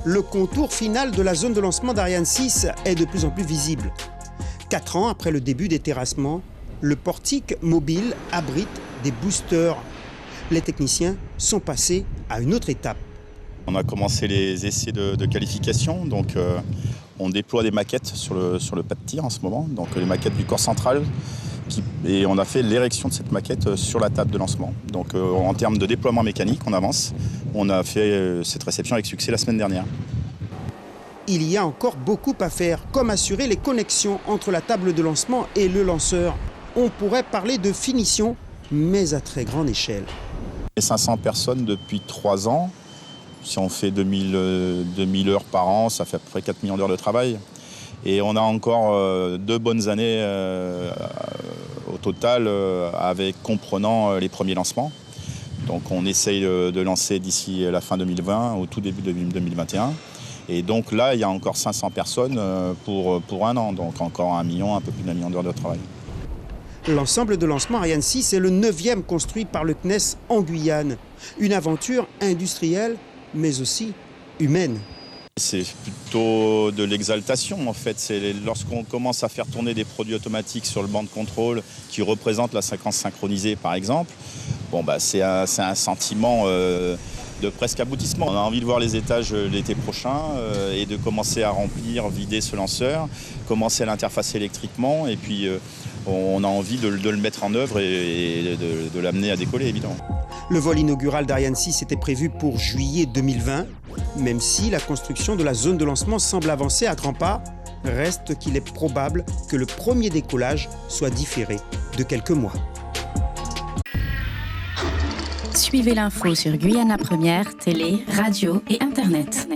le contour final de la zone de lancement d'Ariane 6 est de plus en plus visible. 4 ans après le début des terrassements, le portique mobile abrite des boosters. Les techniciens sont passés à une autre étape. On a commencé les essais de qualification, donc on déploie des maquettes sur le pas de tir en ce moment, donc les maquettes du corps central, et on a fait l'érection de cette maquette sur la table de lancement. Donc en termes de déploiement mécanique, on avance. On a fait cette réception avec succès la semaine dernière. Il y a encore beaucoup à faire, comme assurer les connexions entre la table de lancement et le lanceur. On pourrait parler de finition, mais à très grande échelle. 500 personnes depuis 3 ans. Si on fait 2000 heures par an, ça fait à peu près 4 millions d'heures de travail. Et on a encore 2 bonnes années au total, comprenant les premiers lancements. Donc on essaye de lancer d'ici la fin 2020, au tout début de 2021. Et donc là, il y a encore 500 personnes pour 1 an, donc encore un peu plus d'1 million d'heures de travail. L'ensemble de lancement Ariane 6 est le 9e construit par le CNES en Guyane. Une aventure industrielle, mais aussi humaine. C'est plutôt de l'exaltation en fait. C'est lorsqu'on commence à faire tourner des produits automatiques sur le banc de contrôle qui représentent la séquence synchronisée par exemple, c'est un sentiment de presque aboutissement. On a envie de voir les étages l'été prochain et de commencer à vider ce lanceur, commencer à l'interfacer électriquement et puis on a envie de le mettre en œuvre et de l'amener à décoller évidemment. Le vol inaugural d'Ariane 6 était prévu pour juillet 2020. Même si la construction de la zone de lancement semble avancer à grands pas, reste qu'il est probable que le premier décollage soit différé de quelques mois. Suivez l'info sur Guyana Première, télé, radio et Internet.